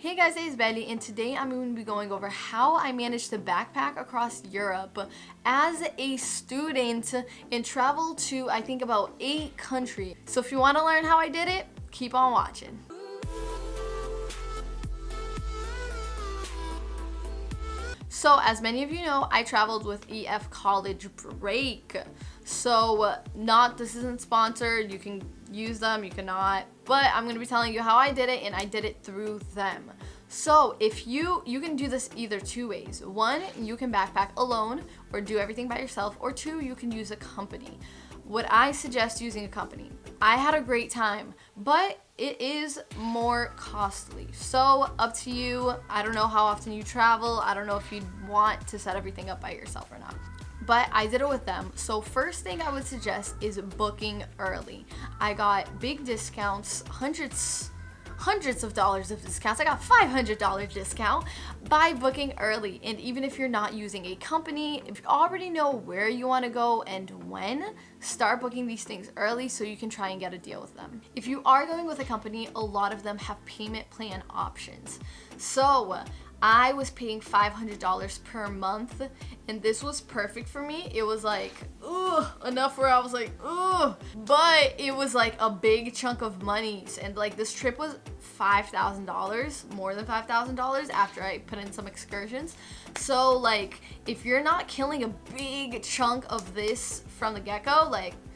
Hey guys, it's Belly, and today I'm going to be going over how I managed to backpack across Europe as a student and travel to, I think, about 8 countries. So if you want to learn how I did it, keep on watching. So as many of you know, I traveled with EF College Break. So this isn't sponsored, you can use them, you cannot, but I'm gonna be telling you how I did it, and I did it through them. So if you can do this either 2 ways. 1, you can backpack alone or do everything by yourself, or 2, you can use a company. Would I suggest using a company? I had a great time, but it is more costly. So up to you. I don't know how often you travel. I don't know if you'd want to set everything up by yourself or not. But I did it with them. So first thing I would suggest is booking early. I got big discounts, hundreds of dollars of discounts. I got $500 discount by booking early. And even if you're not using a company, if you already know where you want to go and when, start booking these things early so you can try and get a deal with them. If you are going with a company, a lot of them have payment plan options. So I was paying $500 per month, and this was perfect for me. It was like, enough where I was like, but it was like a big chunk of money. And like this trip was $5,000, more than $5,000 after I put in some excursions. So like, if you're not killing a big chunk of this from the get-go,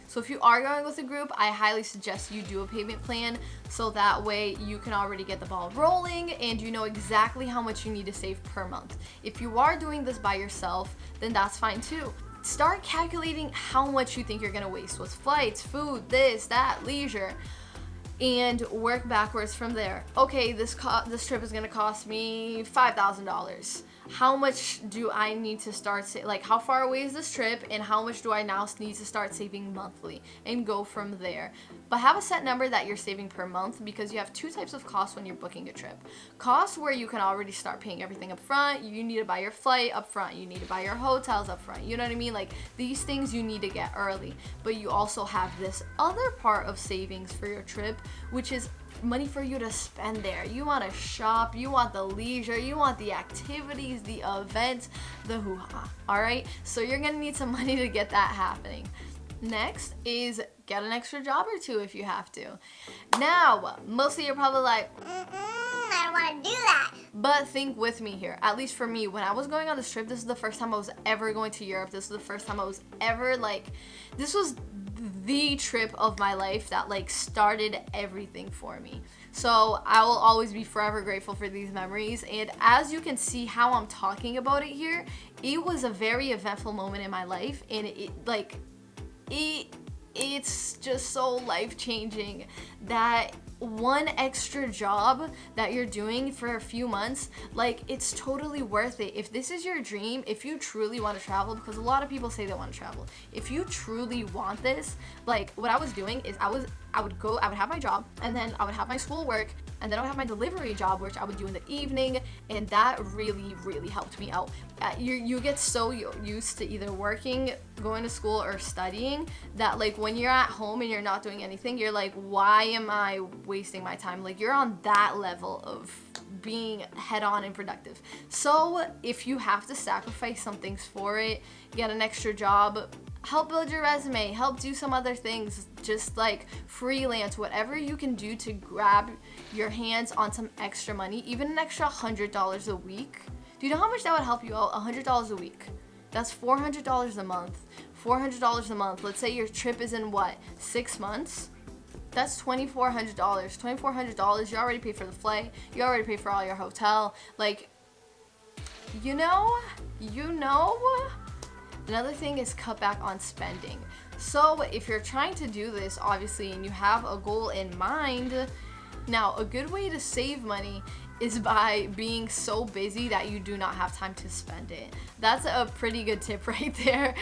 so if you are going with a group, I highly suggest you do a payment plan so that way you can already get the ball rolling and you know exactly how much you need to save per month. If you are doing this by yourself, then that's fine too. Start calculating how much you think you're gonna waste with flights, food, this, that, leisure, and work backwards from there. Okay, this trip is gonna cost me $5,000. How much do I need to start how far away is this trip, and how much do I now need to start saving monthly, and go from there. But have a set number that you're saving per month, because you have 2 types of costs when you're booking a trip. Costs where you can already start paying everything up front. You need to buy your flight up front, you need to buy your hotels up front, you know what I mean? Like these things you need to get early. But you also have this other part of savings for your trip, which is money for you to spend there. You want to shop, you want the leisure, you want the activities, the events, the hoo-ha. All right, so you're gonna need some money to get that happening. Next is get an extra job or 2 if you have to. Now, mostly you're probably like, I don't want to do that. But think with me here. At least for me, when I was going on this trip, this is the first time I was ever going to Europe. This was the first time I was ever this was the trip of my life that started everything for me. So I will always be forever grateful for these memories. And as you can see how I'm talking about it here, it was a very eventful moment in my life, and it's just so life-changing that one extra job that you're doing for a few months, it's totally worth it. If this is your dream, if you truly want to travel, because a lot of people say they want to travel, if you truly want this, what I was doing is I would have my job, and then I would have my school work, and then I would have my delivery job, which I would do in the evening, and that really, really helped me out. You get so used to either working, going to school, or studying that when you're at home and you're not doing anything, you're like, why am I wasting my time? You're on that level of being head-on and productive. So if you have to sacrifice some things for it, get an extra job, help build your resume, help do some other things, just freelance, whatever you can do to grab your hands on some extra money, even an extra $100 a week. Do you know how much that would help you out? $100 a week. That's $400 a month. $400 a month. Let's say your trip is in 6 months? That's $2,400. $2,400, you already paid for the flight, you already paid for all your hotel. You know? Another thing is cut back on spending. So if you're trying to do this, obviously, and you have a goal in mind, now a good way to save money is by being so busy that you do not have time to spend it. That's a pretty good tip right there.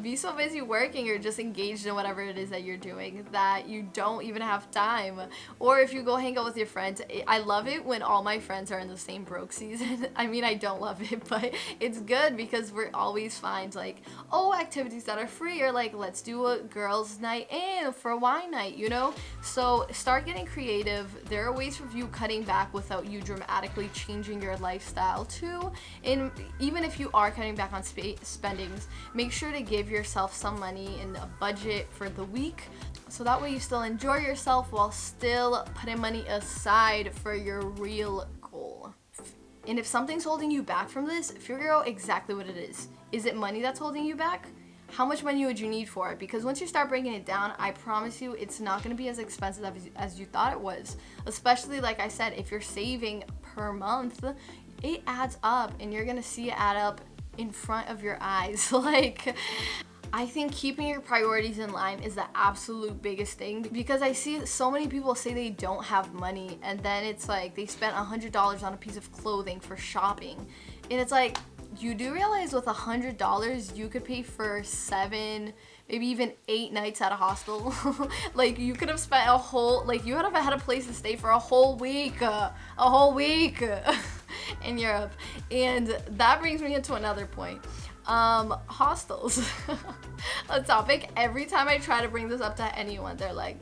Be so busy working or just engaged in whatever it is that you're doing that you don't even have time. Or if you go hang out with your friends, I love it when all my friends are in the same broke season. I mean, I don't love it, but it's good because we're always find activities that are free, or let's do a girls' night in for a wine night, you know? So start getting creative. There are ways of you cutting back without without you dramatically changing your lifestyle too. And even if you are cutting back on spendings, make sure to give yourself some money in a budget for the week, so that way you still enjoy yourself while still putting money aside for your real goal. And if something's holding you back from this, figure out exactly what it is. Is it money that's holding you back? How much money would you need for it? Because once you start breaking it down, I promise you it's not going to be as expensive as you thought it was. Especially, like I said, if you're saving per month, it adds up and you're going to see it add up in front of your eyes. Like, I think keeping your priorities in line is the absolute biggest thing, because I see so many people say they don't have money and then it's like they spent $100 on a piece of clothing for shopping. And it's like, you do realize with $100 you could pay for 7, maybe even 8 nights at a hostel. Like, you could have spent a whole, like, you would have had a place to stay for a whole week in Europe. And that brings me into another point. Hostels. A topic every time I try to bring this up to anyone, they're like,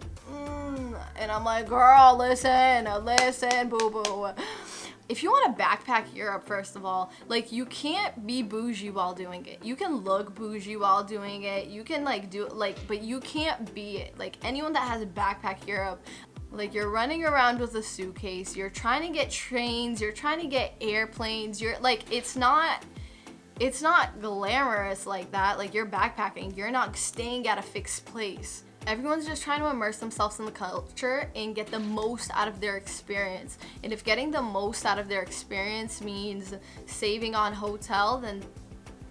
and I'm like, girl, listen, boo boo. If you want to backpack Europe, first of all, like, you can't be bougie while doing it. You can look bougie while doing it. You can like do like, but you can't be it. Like, anyone that has a backpack Europe, like, you're running around with a suitcase, you're trying to get trains, you're trying to get airplanes, you're like, it's not glamorous like that. Like, you're backpacking, you're not staying at a fixed place. Everyone's just trying to immerse themselves in the culture and get the most out of their experience. And if getting the most out of their experience means saving on hotel, then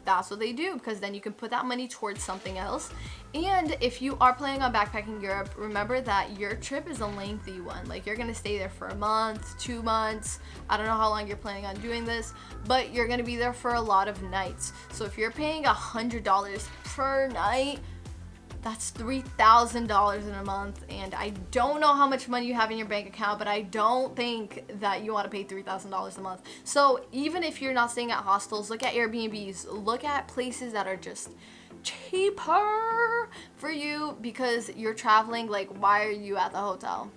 that's what they do, because then you can put that money towards something else. And if you are planning on backpacking Europe, remember that your trip is a lengthy one. Like, you're gonna stay there for a month, 2 months. I don't know how long you're planning on doing this, but you're gonna be there for a lot of nights. So if you're paying $100 per night, that's $3,000 in a month. And I don't know how much money you have in your bank account, but I don't think that you want to pay $3,000 a month. So even if you're not staying at hostels, look at Airbnbs, look at places that are just cheaper for you, because you're traveling. Like, why are you at the hotel?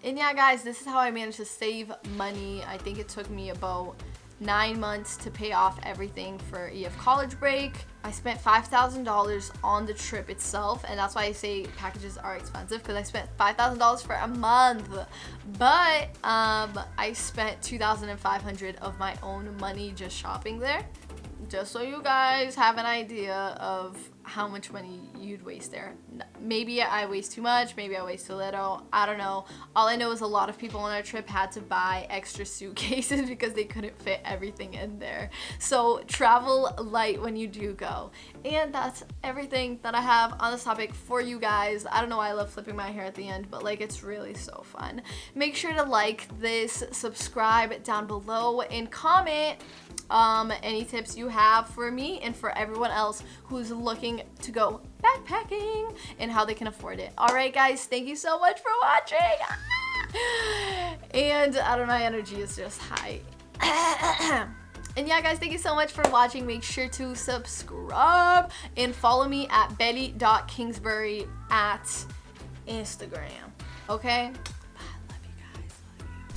And yeah, guys, this is how I managed to save money. I think it took me about 9 months to pay off everything for EF college break. I spent $5,000 on the trip itself, and that's why I say packages are expensive, because I spent $5,000 for a month. But I spent $2,500 of my own money just shopping there. Just so you guys have an idea of how much money you'd waste there. Maybe I waste too much, maybe I waste too little, I don't know. All I know is a lot of people on our trip had to buy extra suitcases because they couldn't fit everything in there. So travel light when you do go. And that's everything that I have on this topic for you guys. I don't know why I love flipping my hair at the end, but like, it's really so fun. Make sure to like this, subscribe down below, and comment any tips you have for me and for everyone else who's looking to go backpacking and how they can afford it. All right, guys, thank you so much for watching. And I don't know, my energy is just high. And yeah, guys, thank you so much for watching. Make sure to subscribe and follow me at belly.kingsbury at Instagram. Okay?